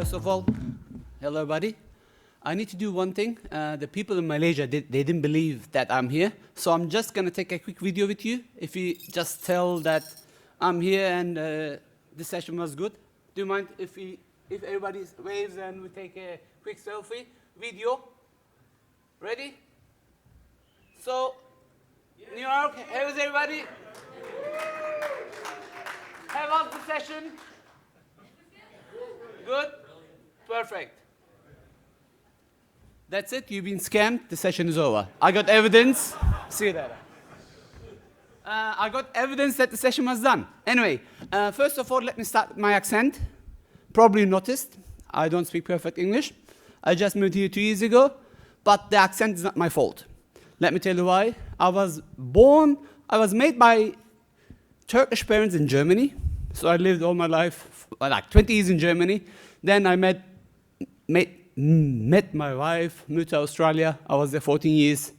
First of all, hello everybody. I need to do one thing. The people in Malaysia, they didn't believe that I'm here. So I'm just going to take a quick video with you. If you just tell that I'm here and this session was good. Do you mind if everybody waves and we take a quick selfie video? Ready? So, New York, how is everybody? How was the session? Good? Perfect. That's it, you've been scammed, the session is over. I got evidence. See you later. I got evidence that the session was done. Anyway, first of all, let me start with my accent. Probably noticed, I don't speak perfect English. I just moved here 2 years ago, but the accent is not my fault. Let me tell you why. I was made by Turkish parents in Germany. So I lived all my life, like 20 years in Germany. Then I met my wife, moved to Australia. I was there 14 years,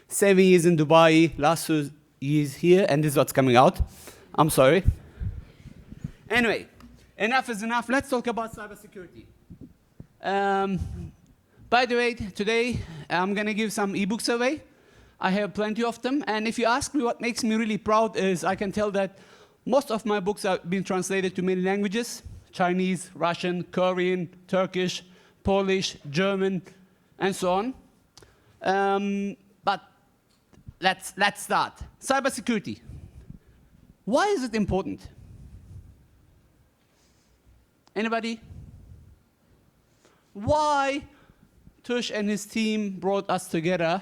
7 years in Dubai, last 2 years here, and this is what's coming out. I'm sorry. Anyway, enough is enough. Let's talk about cybersecurity. By the way, today I'm going to give some ebooks away. I have plenty of them, and if you ask me what makes me really proud is I can tell that most of my books have been translated to many languages: Chinese, Russian, Korean, Turkish, Polish, German, and so on. But let's start. Cybersecurity. Why is it important? Anybody? Why Tush and his team brought us together?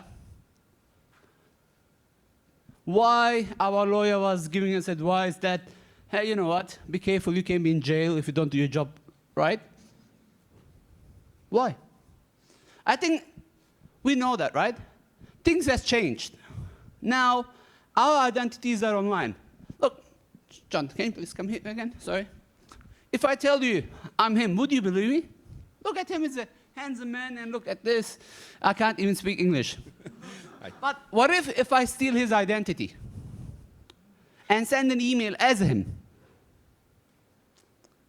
Why our lawyer was giving us advice that, hey, you know what, be careful, you can be in jail if you don't do your job right? Why? I think we know that, right? Things have changed. Now, our identities are online. Look, John, can you please come here again? Sorry. If I tell you I'm him, would you believe me? Look at him, he's a handsome man, and look at this. I can't even speak English. But what if I steal his identity and send an email as him?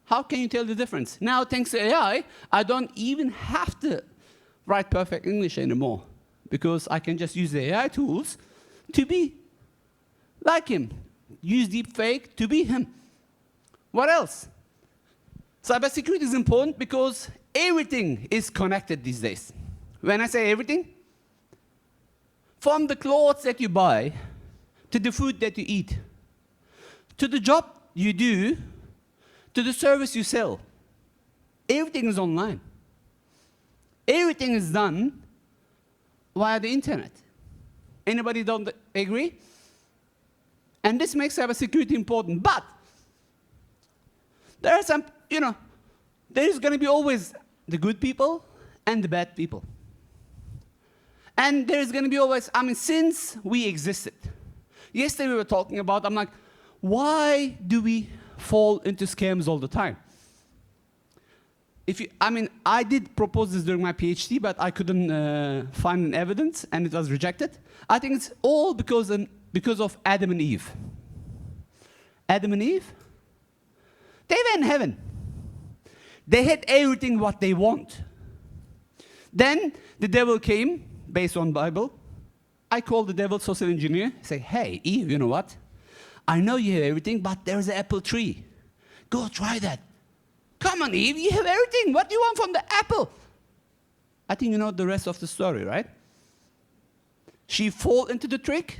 How can you tell the difference? Now, thanks to AI, I don't even have to write perfect English anymore because I can just use the AI tools to be like him. Use deepfake to be him. What else? Cybersecurity is important because everything is connected these days. When I say everything, from the clothes that you buy, to the food that you eat, to the job you do, to the service you sell, everything is online. Everything is done via the internet. Anybody don't agree? And this makes cybersecurity important. But there are some, there is going to be always the good people and the bad people. And there's going to be always, since we existed. Yesterday we were talking about, I'm like, why do we fall into scams all the time? I did propose this during my PhD, but I couldn't find an evidence, and it was rejected. I think it's all because of Adam and Eve. Adam and Eve, they were in heaven. They had everything what they want. Then the devil came, based on Bible. I call the devil social engineer. Say, hey, Eve, you know what? I know you have everything, but there's an apple tree. Go try that. Come on, Eve, you have everything. What do you want from the apple? I think you know the rest of the story, right? She fell into the trick,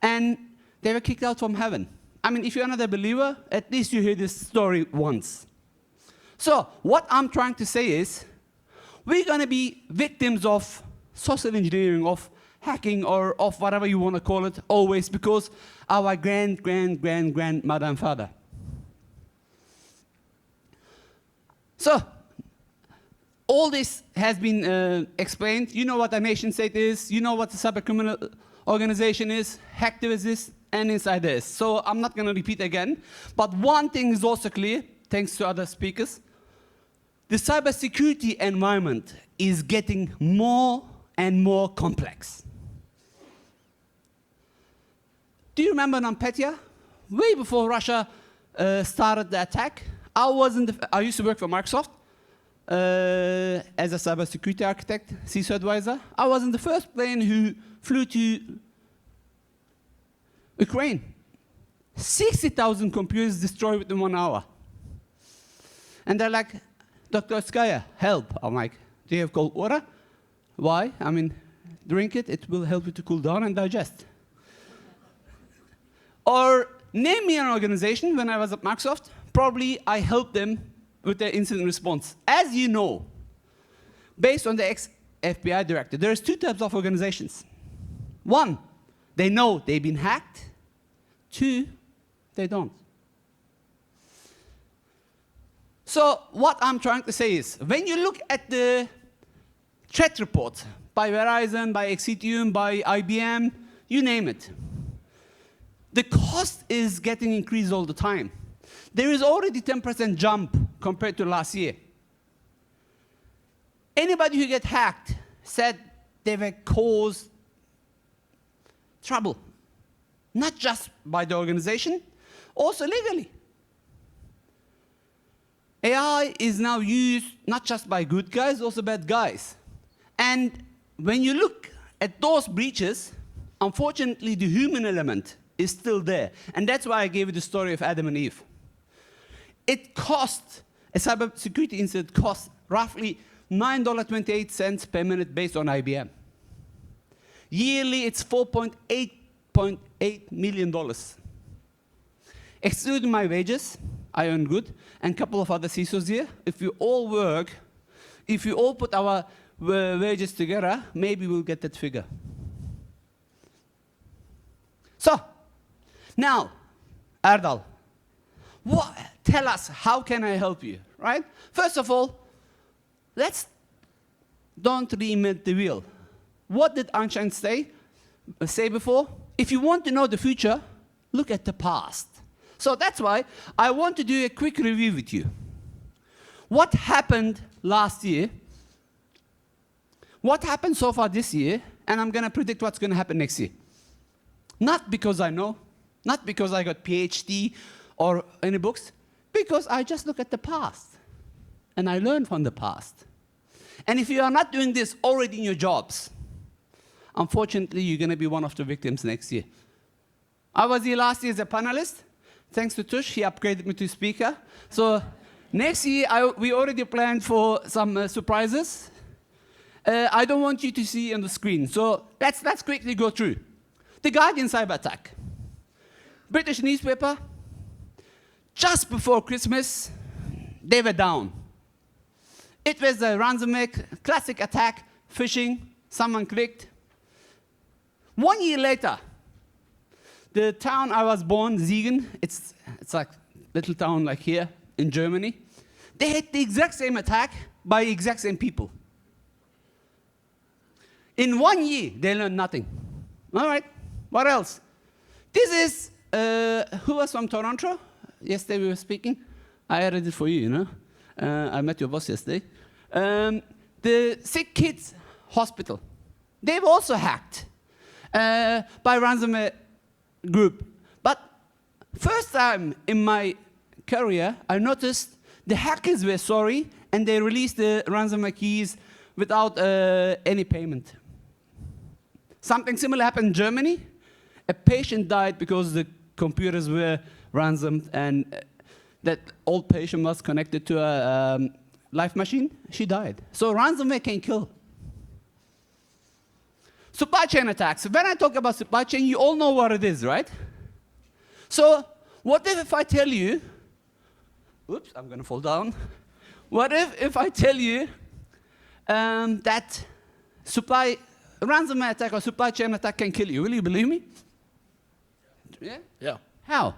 and they were kicked out from heaven. If you're not a believer, at least you hear this story once. So, what I'm trying to say is, we're going to be victims of social engineering, of hacking, or of whatever you want to call it, always because our grandmother and father. So, all this has been explained. You know what a nation state is, you know what the cybercriminal organization is, hacktivist is, and insider is. So I'm not going to repeat again. But one thing is also clear, thanks to other speakers. The cybersecurity environment is getting more and more complex. Do you remember NotPetya? Way before Russia started the attack, I used to work for Microsoft. as a cybersecurity architect, CISO advisor. I was in the first plane who flew to Ukraine. 60,000 computers destroyed within 1 hour. And they're like, Dr. Ozkaya, help. I'm like, do you have cold water? Why? I mean, drink it. It will help you to cool down and digest. Or name me an organization when I was at Microsoft. Probably I helped them with their incident response. As you know, based on the ex-FBI director, there's 2 types of organizations. 1, they know they've been hacked. 2, they don't. So what I'm trying to say is, when you look at the threat report by Verizon, by Xhedral, by IBM, you name it, the cost is getting increased all the time. There is already 10% jump compared to last year. Anybody who get hacked said they were caused trouble, not just by the organization, also legally. AI is now used not just by good guys, also bad guys. And when you look at those breaches, unfortunately, the human element is still there. And that's why I gave you the story of Adam and Eve. It cost, a cybersecurity incident cost roughly $9.28 per minute based on IBM. Yearly, it's $4.8 million. Excluding my wages, I earn good, and a couple of other CISOs here. If we all work, if we all put our wages together, maybe we'll get that figure. So, now, Erdal, tell us, how can I help you, right? First of all, let's don't reinvent the wheel. What did Einstein say before? If you want to know the future, look at the past. So that's why I want to do a quick review with you. What happened last year? What happened so far this year? And I'm going to predict what's going to happen next year. Not because I know, not because I got PhD or any books, because I just look at the past. And I learn from the past. And if you are not doing this already in your jobs, unfortunately, you're going to be one of the victims next year. I was here last year as a panelist. Thanks to Tush, he upgraded me to speaker. So next year, we already planned for some surprises. I don't want you to see on the screen. So let's quickly go through. The Guardian cyber attack. British newspaper, just before Christmas, they were down. It was a ransomware, classic attack, phishing, someone clicked. 1 year later, the town I was born, Siegen, it's like a little town like here in Germany. They had the exact same attack by exact same people. In 1 year, they learned nothing. All right, what else? This is, who was from Toronto? Yesterday we were speaking. I added it for you, you know. I met your boss yesterday. The Sick Kids Hospital. They've also hacked by ransomware group. But first time in my career, I noticed the hackers were sorry and they released the ransomware keys without any payment. Something similar happened in Germany. A patient died because the computers were ransomed and that old patient was connected to a life machine. She died. So ransomware can kill. Supply chain attacks. When I talk about supply chain, you all know what it is, right? So what if I tell you, oops, I'm going to fall down. What if I tell you that ransomware attack or supply chain attack can kill you? Will you believe me? Yeah? Yeah. How?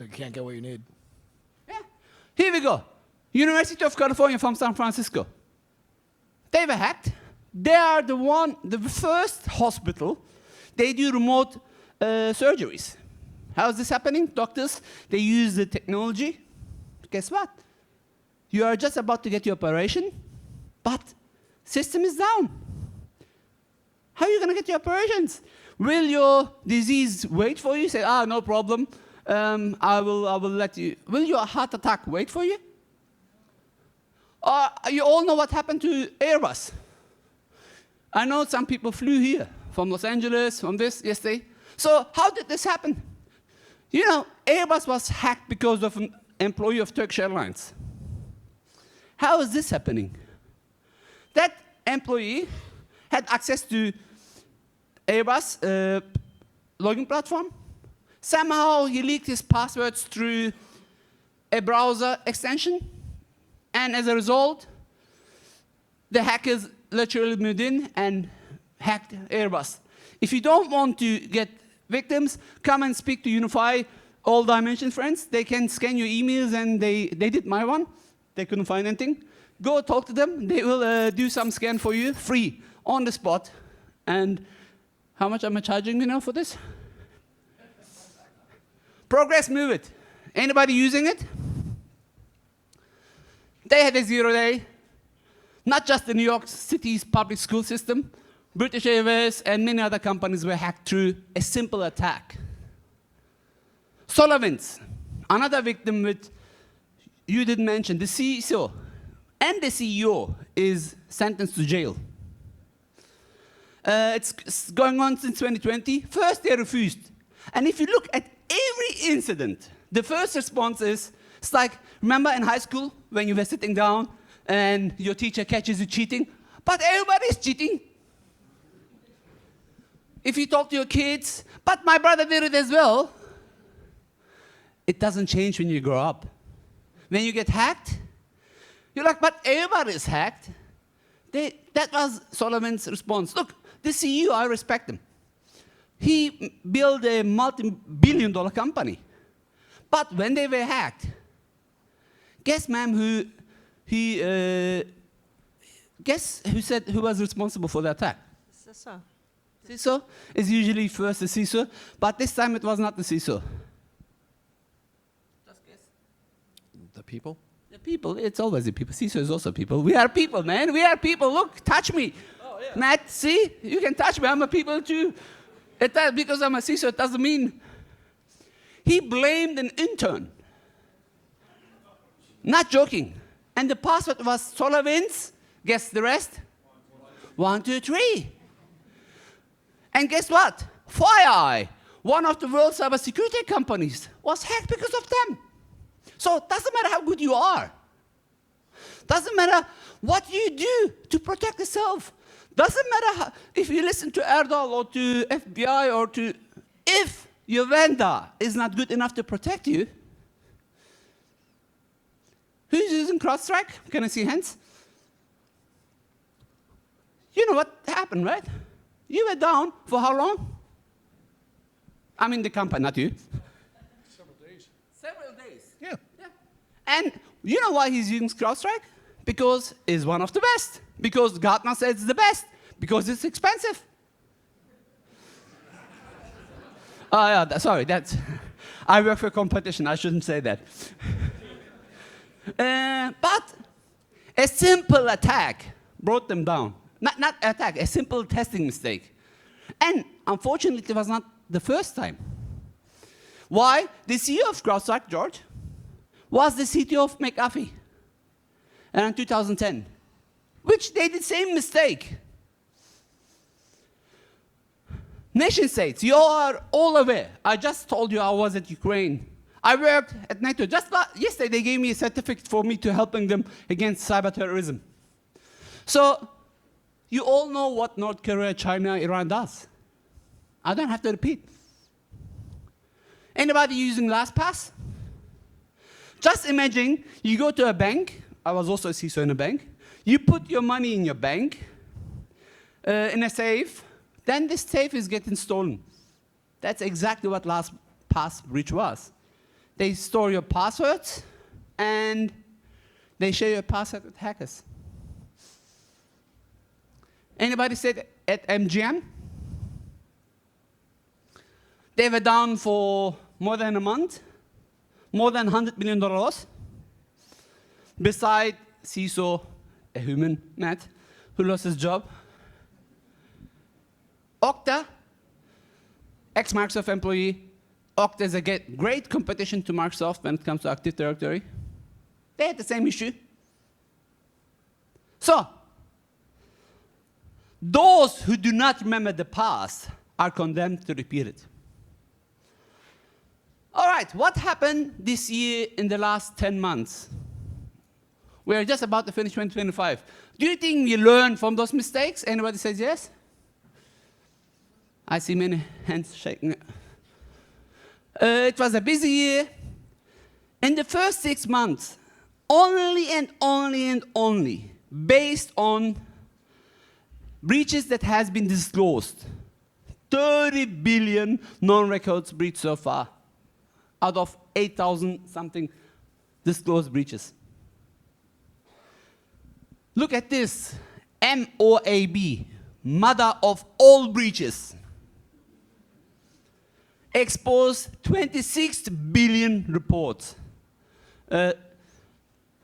You can't get what you need. Yeah. Here we go. University of California from San Francisco. They were hacked. They are the first hospital. They do remote surgeries. How is this happening? Doctors, they use the technology. Guess what? You are just about to get your operation, but system is down. How are you going to get your operations? Will your disease wait for you? Say, no problem. I will let you. Will your heart attack wait for you? You all know what happened to Airbus. I know some people flew here from Los Angeles, from this yesterday. So how did this happen? You know, Airbus was hacked because of an employee of Turkish Airlines. How is this happening? That employee had access to Airbus login platform. Somehow he leaked his passwords through a browser extension. And as a result, the hackers literally moved in and hacked Airbus. If you don't want to get victims, come and speak to Unify All Dimension friends. They can scan your emails, and they did my one. They couldn't find anything. Go talk to them. They will do some scan for you, free, on the spot. And how much am I charging you now for this? Progress Move It. Anybody using it? They had a 0-day. Not just the New York City's public school system. British Airways and many other companies were hacked through a simple attack. SolarWinds, another victim which you didn't mention, the CISO and the CEO is sentenced to jail. It's going on since 2020. First, they refused. And if you look at every incident, the first response is, it's like, remember in high school when you were sitting down and your teacher catches you cheating? But everybody's cheating. If you talk to your kids, but my brother did it as well, it doesn't change when you grow up. When you get hacked, you're like, but everybody's hacked. That was SolarWinds' response. Look, the CEO, I respect him. He built a multi-billion-dollar company. But when they were hacked, guess, ma'am, guess who was responsible for the attack? CISO. CISO is usually first the CISO, but this time it was not the CISO. Just guess. The people? The people, it's always the people. CISO is also people. We are people, man. We are people. Look, touch me. Oh, yeah. Matt, see? You can touch me. I'm a people too. Because I'm a CISO, it doesn't mean. He blamed an intern. Not joking. And the password was SolarWinds. Guess the rest? 1, 2, 3. And guess what? FireEye, one of the world's cybersecurity companies, was hacked because of them. So it doesn't matter how good you are. Doesn't matter what you do to protect yourself. Doesn't matter if you listen to Erdal or to FBI or to... If your vendor is not good enough to protect you, who's using CrowdStrike? Can I see hands? You know what happened, right? You were down for how long? I mean the company, not you. Several days. Several days. Yeah. And you know why he's using CrowdStrike? Because it's one of the best. Because Gartner says it's the best. Because it's expensive. Oh, yeah, sorry, that's... I work for competition, I shouldn't say that. But a simple attack brought them down. Not attack, a simple testing mistake. And unfortunately, it was not the first time. Why? The CEO of CrowdStrike, George, was the CTO of McAfee in 2010, which they did the same mistake. Nation states, you are all aware. I just told you I was at Ukraine. I worked at NATO. Just yesterday, they gave me a certificate for me to helping them against cyber terrorism. So, you all know what North Korea, China, Iran does. I don't have to repeat. Anybody using LastPass? Just imagine you go to a bank. I was also a CISO in a bank. You put your money in your bank, in a safe. Then this safe is getting stolen. That's exactly what LastPass breach was. They store your passwords, and they share your password with hackers. Anybody said at MGM? They were down for more than a month, more than $100 million loss. Beside CISO, a human, Matt, who lost his job. Okta, ex-Microsoft employee. Okta is a great competition to Microsoft when it comes to Active Directory. They had the same issue. So, those who do not remember the past are condemned to repeat it. All right, what happened this year in the last 10 months? We're just about to finish 2025. Do you think we learned from those mistakes? Anybody says yes? I see many hands shaking. It was a busy year. In the first 6 months, only and only and only, based on breaches that has been disclosed, 30 billion non-records breached so far, out of 8,000 something disclosed breaches. Look at this, MOAB, mother of all breaches, exposed 26 billion reports.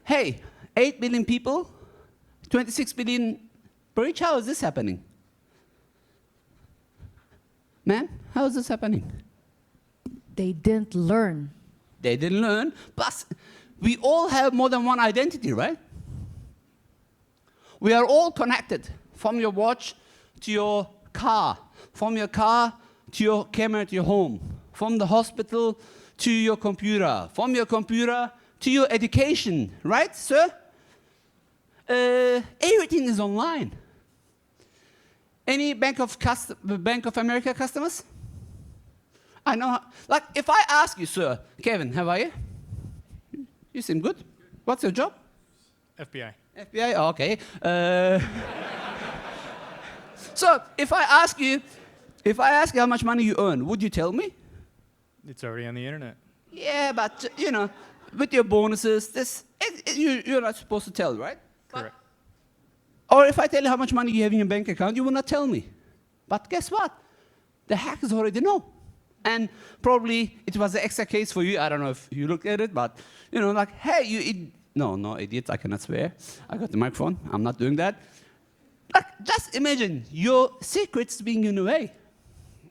Hey, 8 billion people, 26 billion breach, how is this happening? Man, how is this happening? They didn't learn. They didn't learn. Plus, we all have more than one identity, right? We are all connected, from your watch to your car, from your car to your camera to your home, from the hospital to your computer, from your computer to your education, right, sir? Everything is online. Any Bank of America customers? I know, like if I ask you, sir, Kevin, how are you? You seem good. What's your job? FBI. FBI, oh, okay. So if I ask you how much money you earn, would you tell me? It's already on the internet. Yeah, but you know, with your bonuses, you're not supposed to tell, right? Correct. Or if I tell you how much money you have in your bank account, you will not tell me. But guess what? The hackers already know. And probably it was an extra case for you. I don't know if you looked at it, but you know, like, hey, no, idiot, I cannot swear. I got the microphone. I'm not doing that. Like, just imagine your secrets being given away.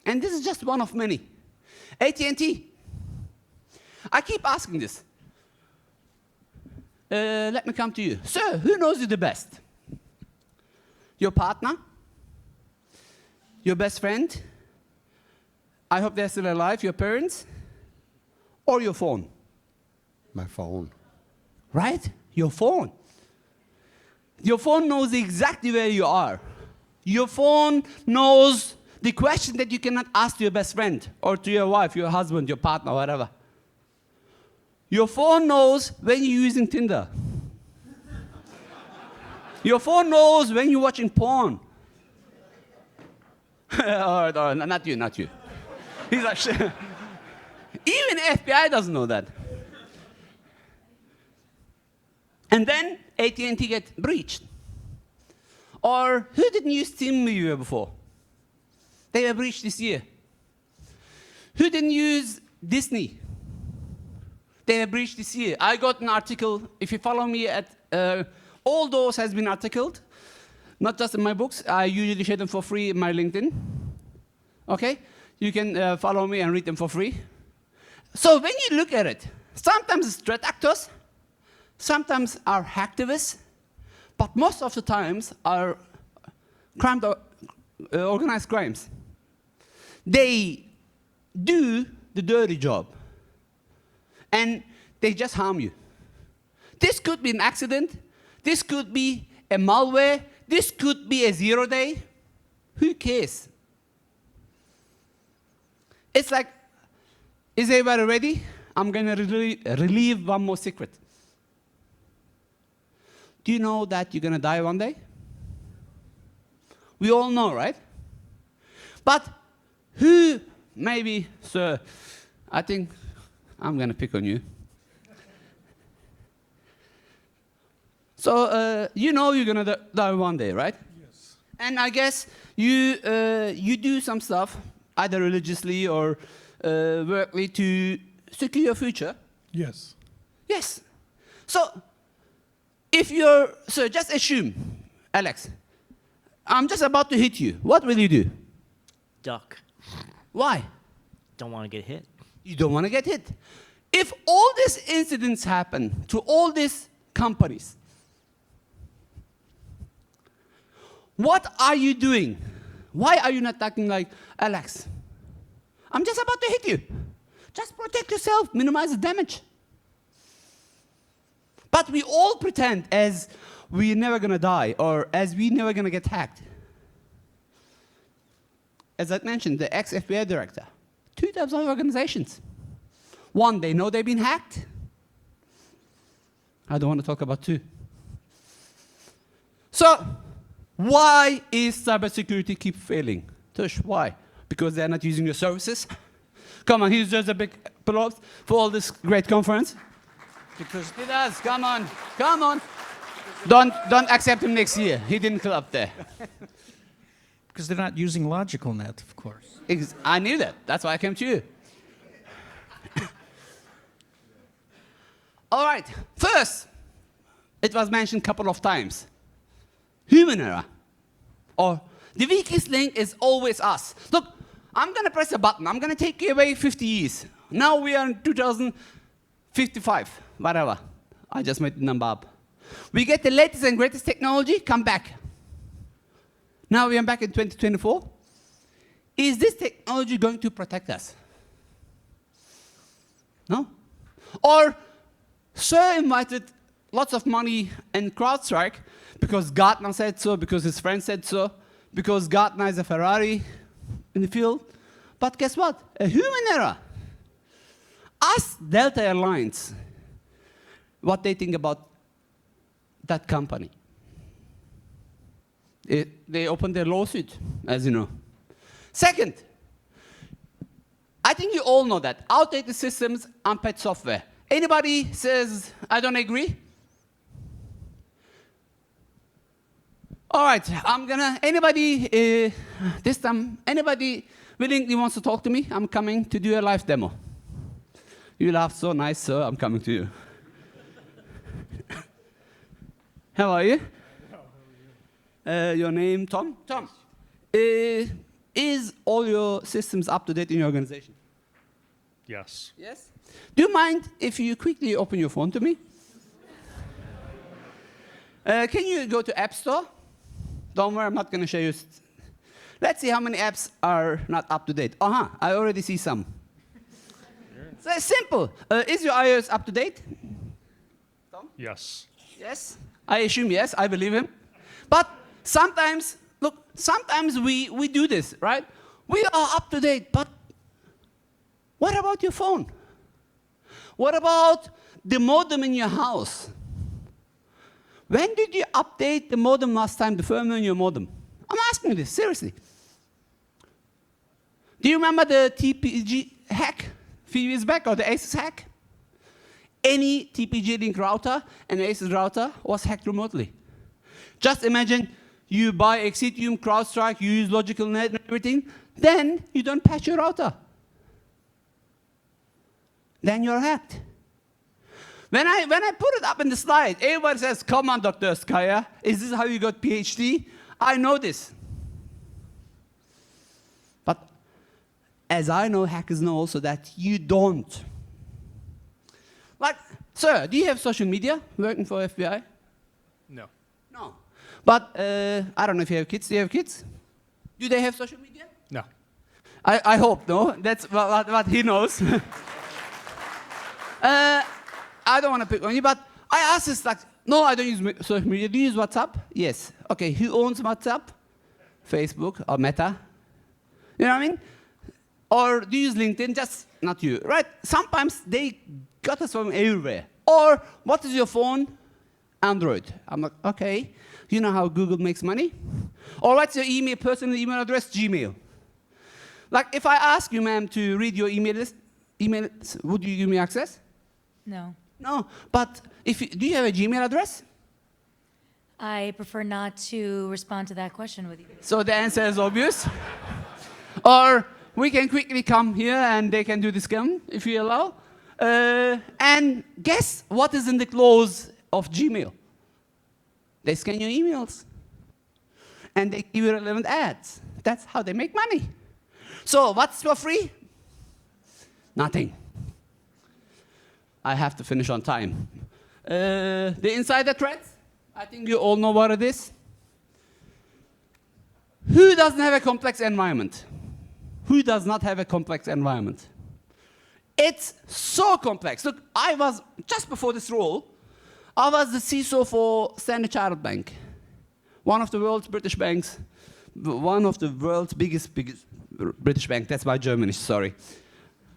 And this is just one of many. AT&T. I keep asking this. Let me come to you. Sir, who knows you the best? Your partner? Your best friend? I hope they're still alive. Your parents? Or your phone? My phone. Right? Your phone. Your phone knows exactly where you are. Your phone knows the question that you cannot ask to your best friend or to your wife, your husband, your partner, whatever. Your phone knows when you're using Tinder. Your phone knows when you're watching porn. or not you. He's like, even FBI doesn't know that. And then AT&T get breached. Or who didn't use TeamViewer before? They were breached this year. Who didn't use Disney? They were breached this year. I got an article, if you follow me at, all those has been articled, not just in my books. I usually share them for free in my LinkedIn. Okay? You can follow me and read them for free. So when you look at it, sometimes it's threat actors, sometimes are hacktivists, but most of the times are organized crimes. They do the dirty job, and they just harm you. This could be an accident. This could be a malware. This could be a 0-day. Who cares? It's like, is everybody ready? I'm going to relieve one more secret. Do you know that you're going to die one day? We all know, right? But who, maybe, sir, I think I'm going to pick on you. So you know you're going to die one day, right? Yes. And I guess you do some stuff, either religiously or workly, to secure your future. Yes. Yes. So if you're, so just assume, Alex, I'm just about to hit you. What will you do? Duck. Why? Don't want to get hit. You don't want to get hit. If all these incidents happen to all these companies, What are you doing? Why are you not acting like, Alex, I'm just about to hit you. Just protect yourself, minimize the damage. But we all pretend as we're never gonna die or as we're never gonna get hacked. As I mentioned, the ex-FBI director, 2 types of organizations. One, they know they've been hacked. I don't want to talk about 2. So, why is cybersecurity keep failing? Tush, why? Because they're not using your services? Come on, he's just a big applause for all this great conference. Because He does, come on, come on. Don't accept him next year. He didn't club there. they're not using logical net, of course. I knew that. That's why I came to you. All right. First, it was mentioned a couple of times. Human error. Or the weakest link is always us. Look, I'm going to press a button. I'm going to take away 50 years. Now we are in 2055, whatever. I just made the number up. We get the latest and greatest technology, come back. Now we are back in 2024. Is this technology going to protect us? No? Or Sir invited lots of money in CrowdStrike because Gartner said so, because his friend said so, because Gartner is a Ferrari in the field. But guess what? A human error. Ask Delta Airlines what they think about that company. They opened their lawsuit, as you know. Second, I think you all know that outdated systems, unpatched software. Anybody says, I don't agree? All right, anybody, this time, anybody willingly wants to talk to me? I'm coming to do a live demo. You laugh so nice, so I'm coming to you. How are you? Your name, Tom? Tom. Is all your systems up to date in your organization? Yes. Yes? Do you mind if you quickly open your phone to me? Can you go to App Store? Don't worry, I'm not going to show you. Let's see how many apps are not up to date. I already see some. So it's simple. Is your iOS up to date? Tom? Yes. Yes? I assume yes, I believe him. But sometimes, look, sometimes we do this, right? We are up to date, but what about your phone? What about the modem in your house? When did you update the modem last time, the firmware in your modem? I'm asking you this, seriously. Do you remember the TPG hack a few years back, or the ASUS hack? Any TPG link router and ASUS router was hacked remotely. Just imagine you buy Xhedral, CrowdStrike, you use logical net and everything, then you don't patch your router. Then you're hacked. When I put it up in the slide, everyone says, come on, Dr. Ozkaya, is this how you got PhD? I know this. But as I know, hackers know also that you don't. Like, sir, do you have social media working for FBI? No. No. But I don't know if you have kids. Do you have kids? Do they have social media? No. I hope, no. That's what he knows. I don't want to pick on you, but I asked this, like, no, I don't use social media. Do you use WhatsApp? Yes. Okay, who owns WhatsApp? Facebook or Meta? You know what I mean? Or do you use LinkedIn? Just not you, right? Sometimes they got us from everywhere. Or what is your phone? Android. I'm like, okay. You know how Google makes money? Or what's your email, personal email address? Gmail. Like, if I ask you, ma'am, to read your email list, would you give me access? No. No, but do you have a Gmail address? I prefer not to respond to that question with you. So the answer is obvious. Or we can quickly come here and they can do the scan, if you allow. And guess what is in the clause of Gmail? They scan your emails. And they give you relevant ads. That's how they make money. So what's for free? Nothing. I have to finish on time. The insider threats, I think you all know what it is. Who doesn't have a complex environment? Who does not have a complex environment? It's so complex. Look, I was, just before this role, I was the CISO for Standard Chartered Bank, one of the world's British banks, one of the world's biggest British bank. That's my Germanish, sorry.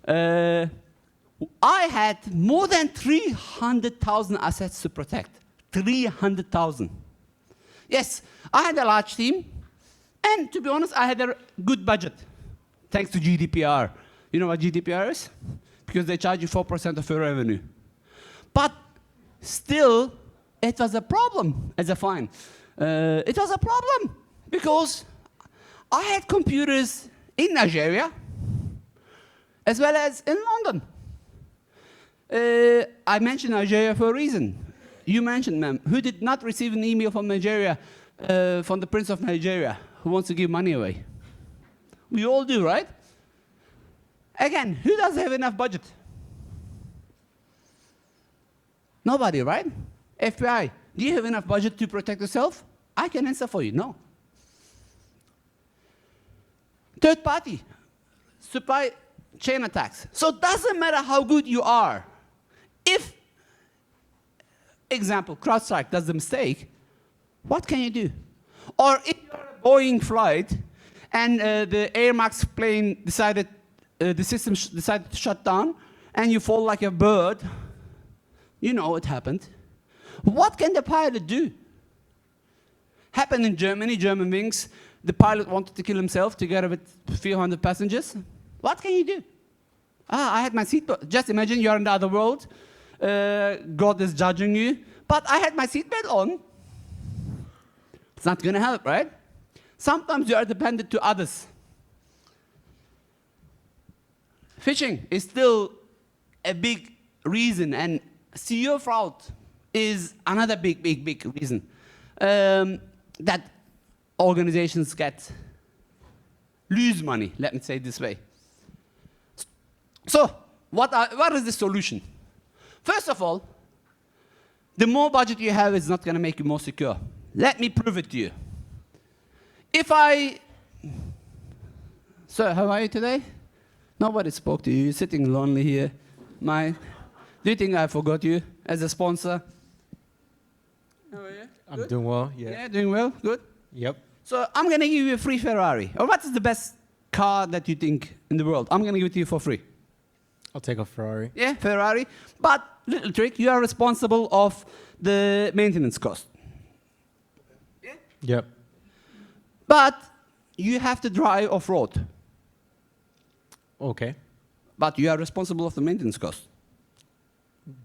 I had more than 300,000 assets to protect. 300,000. Yes, I had a large team, and to be honest, I had a good budget, thanks to GDPR. You know what GDPR is? Because they charge you 4% of your revenue. But still, it was a problem as a fine. It was a problem because I had computers in Nigeria as well as in London. I mentioned Nigeria for a reason. You mentioned, ma'am, who did not receive an email from Nigeria, from the Prince of Nigeria, who wants to give money away? We all do, right? Again, who doesn't have enough budget? Nobody, right? FBI, do you have enough budget to protect yourself? I can answer for you, no. Third party, supply chain attacks. So it doesn't matter how good you are. If, example, CrowdStrike does the mistake, what can you do? Or if you're on a Boeing flight and the Air Max plane decided, the system decided to shut down and you fall like a bird, you know it happened. What can the pilot do? Happened in Germany, German wings. The pilot wanted to kill himself together with a few hundred passengers. What can you do? I had my seatbelt. Just imagine you're in the other world. God is judging you. But I had my seatbelt on. It's not going to help, right? Sometimes you are dependent to others. Phishing is still a big reason, and CEO fraud is another big reason that organizations lose money, let me say it this way. So, what is the solution? First of all, the more budget you have is not going to make you more secure. Let me prove it to you. Sir, how are you today? Nobody spoke to you. You're sitting lonely here. Do you think I forgot you as a sponsor? How are you? I'm Good? doing well, yeah. Yeah, doing well? Good? Yep. So I'm going to give you a free Ferrari. Or what is the best car that you think in the world? I'm going to give it to you for free. I'll take a Ferrari. Yeah, Ferrari. But, little trick, you are responsible of the maintenance cost. Yeah? Yep. But you have to drive off-road. Okay. But you are responsible of the maintenance cost.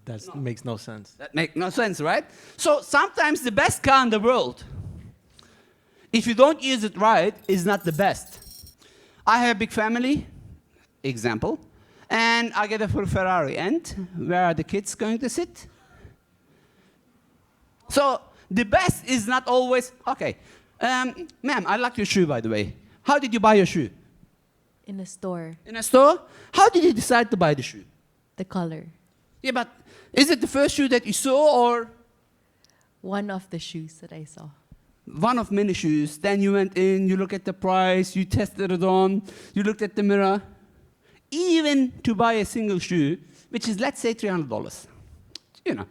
That makes no sense. That makes no sense, right? So sometimes the best car in the world, if you don't use it right, is not the best. I have a big family, example, and I get a full Ferrari. And where are the kids going to sit? So the best is not always, okay. Ma'am, I like your shoe, by the way. How did you buy your shoe? In a store, In a store? How did you decide to buy the shoe? the color. Yeah, but is it the first shoe that you saw, or One of the shoes that I saw. one of many shoes? Then you went in, you look at the price, you tested it on, you looked at the mirror. Even to buy a single shoe, which is, let's say, $300. You know,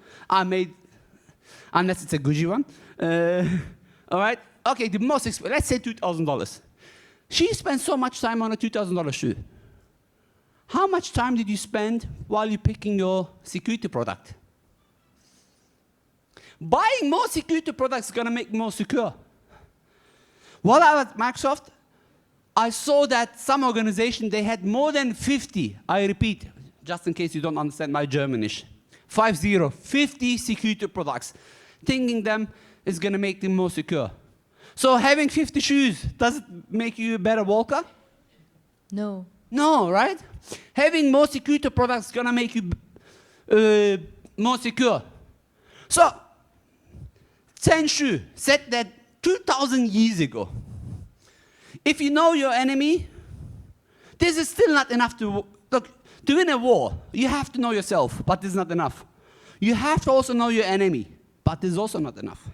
unless it's a Gucci one. All right? Okay, the most expensive, let's say $2,000. She spent so much time on a $2,000 shoe. How much time did you spend while you're picking your security product? Buying more security products is going to make more secure. While I was at Microsoft, I saw that some organizations, they had more than 50, I repeat, just in case you don't understand my Germanish, 50 security products, thinking them is going to make them more secure. So having 50 shoes, does it make you a better walker? No. No, right? Having more security products is going to make you more secure. So, Chen Shu said that 2,000 years ago, if you know your enemy, this is still not enough to, look, to win a war, you have to know yourself, but this is not enough. You have to also know your enemy, but this is also not enough.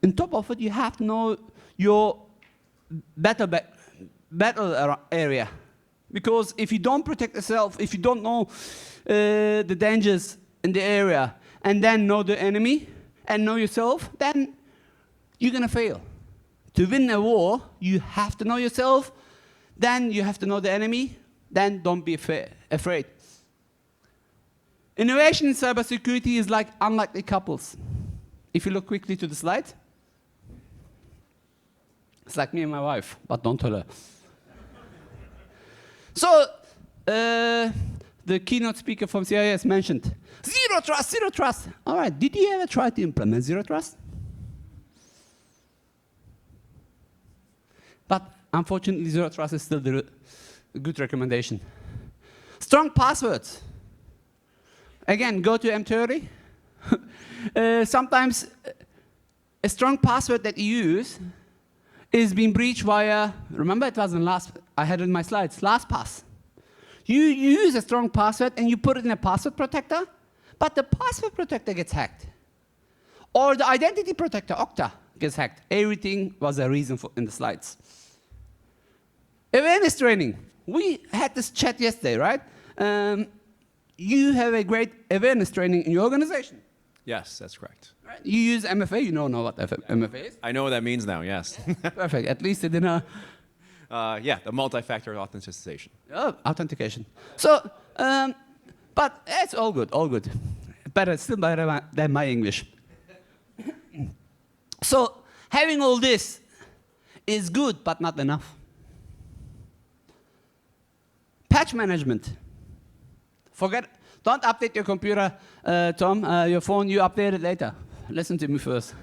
On top of it, you have to know your battle area. Because if you don't protect yourself, if you don't know the dangers in the area, and then know the enemy, and know yourself, then you're gonna fail. To win a war, you have to know yourself, then you have to know the enemy, then don't be afraid. Innovation in cybersecurity is like unlikely couples. If you look quickly to the slide, it's like me and my wife, but don't tell her. So, the keynote speaker from CIS mentioned, zero trust, zero trust. All right, did you ever try to implement zero trust? But unfortunately, zero trust is still the good recommendation. Strong passwords. Again, go to M30. Sometimes a strong password that you use is being breached via, remember it was in I had it in my slides, LastPass. You use a strong password and you put it in a password protector, but the password protector gets hacked. Or the identity protector, Okta, gets hacked. Everything was a reason in the slides. Awareness training. We had this chat yesterday, right? You have a great awareness training in your organization. Yes, that's correct. Right? You use MFA, you know what MFA is? I know what that means now, yes. Perfect, at least it didn't... Yeah, the multi-factor authentication. Authentication. So, but it's all good, all good. Still better than my English. So, having all this is good, but not enough. Patch management. Don't update your computer, Tom, your phone, you update it later. Listen to me first.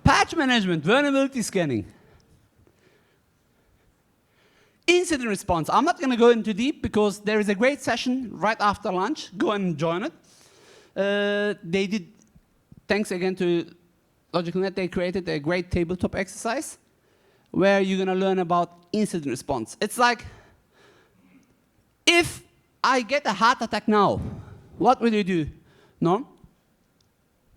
Patch management, vulnerability scanning. Incident response. I'm not going to go into deep because there is a great session right after lunch. Go and join it. They did, thanks again to LogicalNet, they created a great tabletop exercise where you're going to learn about incident response. It's like, if I get a heart attack now, what will you do? No?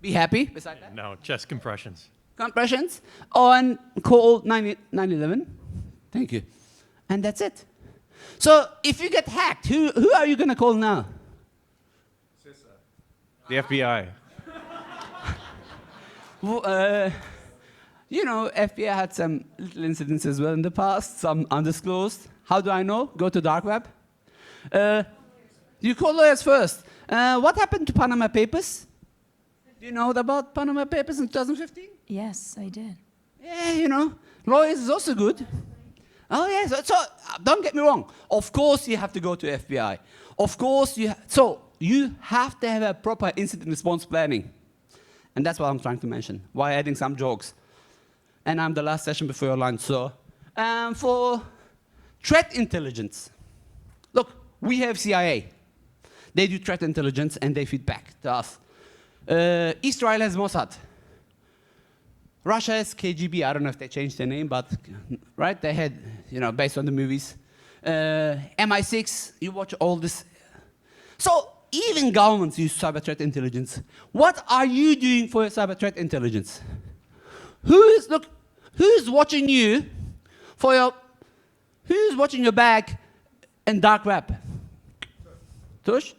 Be happy beside that? No, chest compressions. Compressions on call 911. Thank you. And that's it. So if you get hacked, who are you going to call now? The FBI. Well, you know, FBI had some little incidents as well in the past, some undisclosed. How do I know? Go to dark web. You call lawyers first. What happened to Panama Papers? Do you know about Panama Papers in 2015? Yes, I did. Yeah, you know, lawyers is also good. Oh yes, so don't get me wrong. Of course you have to go to FBI. Of course so you have to have a proper incident response planning. And that's what I'm trying to mention, while adding some jokes. And I'm the last session before your lunch, so. For threat intelligence. Look, we have CIA. They do threat intelligence and they feed back to us. Israel has Mossad. Russia has KGB. I don't know if they changed their name, but right, they had, you know, based on the movies. MI6, you watch all this. So even governments use cyber threat intelligence. What are you doing for your cyber threat intelligence? Who's watching you for your, who's watching your bag in dark web? Tush?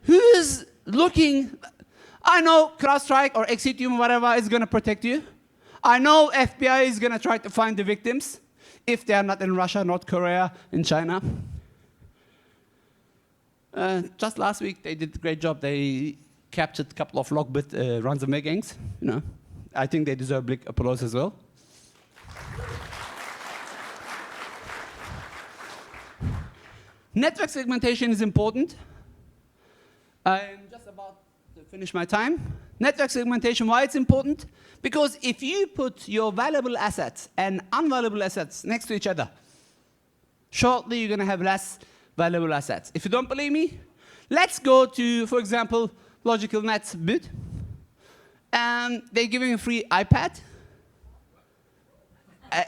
Who's looking? I know CrowdStrike or Exitium, whatever, is going to protect you. I know FBI is going to try to find the victims if they are not in Russia, North Korea, in China. Just last week, they did a great job. They captured a couple of logbit ransomware gangs. You know, I think they deserve big applause as well. Network segmentation is important. I'm just about to finish my time. Network segmentation, why it's important? Because if you put your valuable assets and unvaluable assets next to each other, shortly you're going to have less valuable assets. If you don't believe me, let's go to, for example, LogicalNet's booth. And they're giving a free iPad.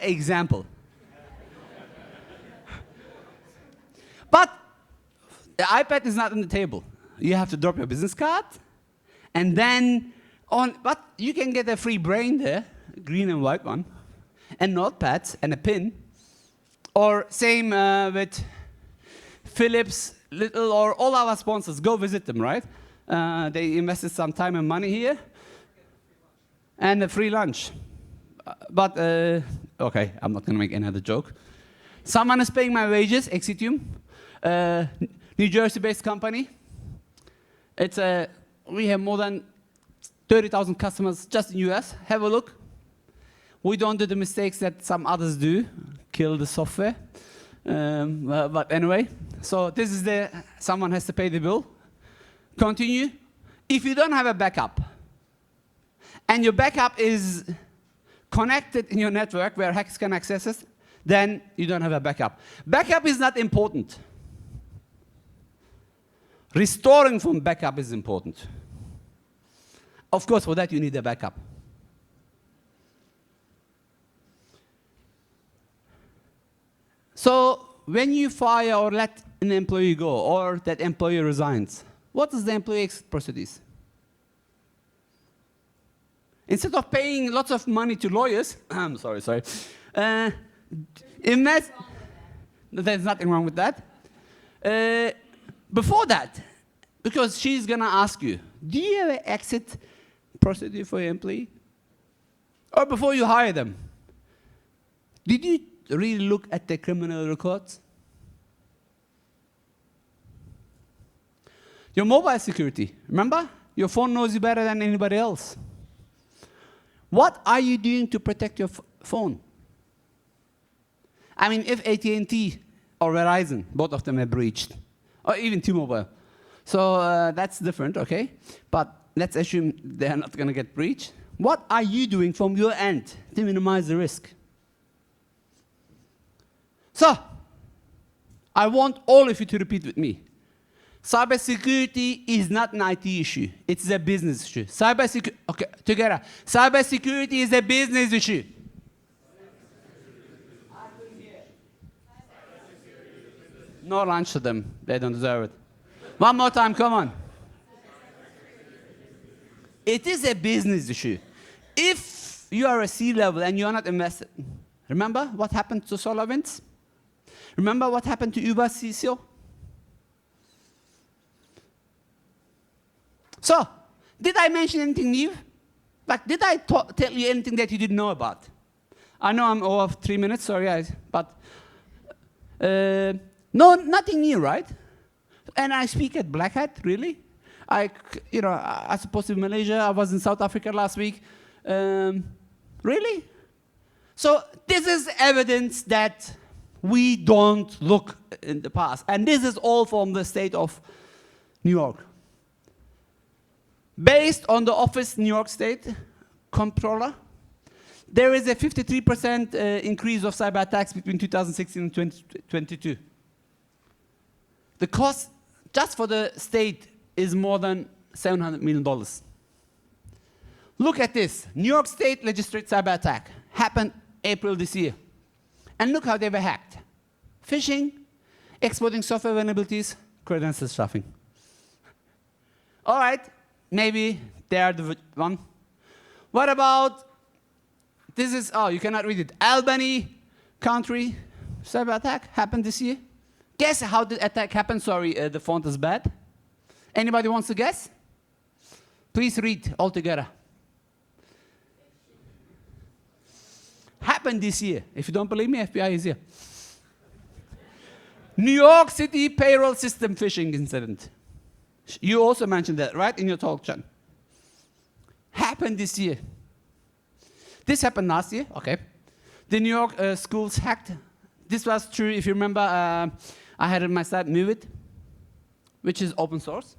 Example. But the iPad is not on the table. You have to drop your business card, and then but you can get a free brain there, green and white one, a notepad and a pen. Or same with Philips, Little, or all our sponsors. Go visit them, right? They invested some time and money here. And a free lunch. Okay, I'm not going to make another joke. Someone is paying my wages, Exitium, New Jersey-based company. We have more than 30,000 customers just in US. Have a look. We don't do the mistakes that some others do, kill the software. But anyway, so this is someone has to pay the bill. Continue. If you don't have a backup, and your backup is connected in your network where hackers can access it, then you don't have a backup. Backup is not important. Restoring from backup is important. Of course, for that you need a backup. So when you fire or let an employee go, or that employee resigns, what is the employee procedures? Instead of paying lots of money to lawyers, I'm sorry. There's nothing wrong with that. Before that, because she's going to ask you, do you have an exit procedure for your employee? Or before you hire them, did you really look at the criminal records? Your mobile security, remember? Your phone knows you better than anybody else. What are you doing to protect your phone? I mean, if AT&T or Verizon, both of them are breached, or even T-Mobile, so that's different, okay? But let's assume they're not going to get breached. What are you doing from your end to minimize the risk? So, I want all of you to repeat with me. Cybersecurity is not an IT issue. It's a business issue. Okay, together. Cybersecurity is a business issue. No lunch to them. They don't deserve it. One more time, come on. It is a business issue. If you are a C-level and you're not invested, remember what happened to SolarWinds? Remember what happened to Uber CISO? So, did I mention anything new? Like, did I tell you anything that you didn't know about? I know I'm over 3 minutes, sorry guys, but no, nothing new, right? And I speak at Black Hat, really? I supposed to be in Malaysia, I was in South Africa last week. Really? So this is evidence that we don't look in the past. And this is all from the state of New York. Based on the Office New York State Comptroller, there is a 53% increase of cyber attacks between 2016 and 2022. The cost just for the state is more than $700 million. Look at this. New York State legislative cyber attack happened April this year. And look how they were hacked. Phishing, exploiting software vulnerabilities, credential stuffing. All right, maybe they are the one. What about, this is, oh, you cannot read it. Albany country cyber attack happened this year. Guess how the attack happened? Sorry, the font is bad. Anybody wants to guess? Please read all together. Happened this year. If you don't believe me, FBI is here. New York City payroll system phishing incident. You also mentioned that, right, in your talk, John? Happened this year. This happened last year, okay. The New York schools hacked. This was true, if you remember, I had in my site Move It, which is open source.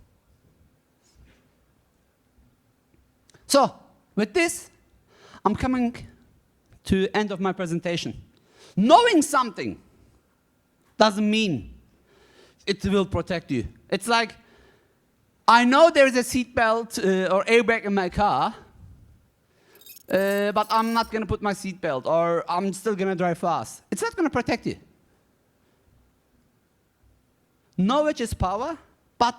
So, with this, I'm coming to the end of my presentation. Knowing something doesn't mean it will protect you. It's like, I know there is a seatbelt or airbag in my car, but I'm not going to put my seatbelt, or I'm still going to drive fast. It's not going to protect you. Knowledge is power, but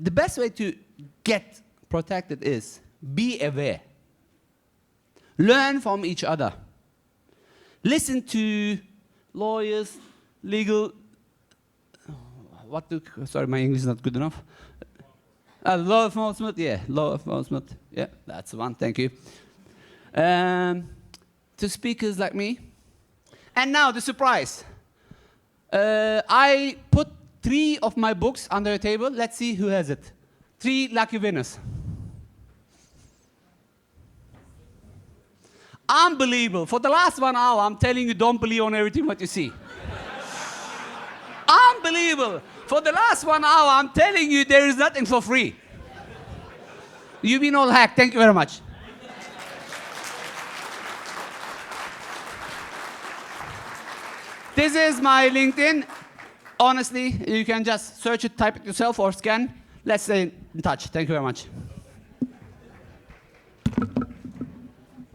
the best way to get protected is be aware. Learn from each other. listen to lawyers, legal. Sorry, my English is not good enough. Law enforcement, yeah, law enforcement. Yeah, that's the one, thank you. To speakers like me. And now the surprise. I put 3 of my books under the table. Let's see who has it. 3 lucky winners. Unbelievable. For the last 1 hour, I'm telling you, don't believe on everything what you see. Unbelievable. For the last 1 hour, I'm telling you, there is nothing for free. You've been all hacked. Thank you very much. This is my LinkedIn. Honestly, you can just search it, type it yourself, or scan. Let's stay in touch. Thank you very much.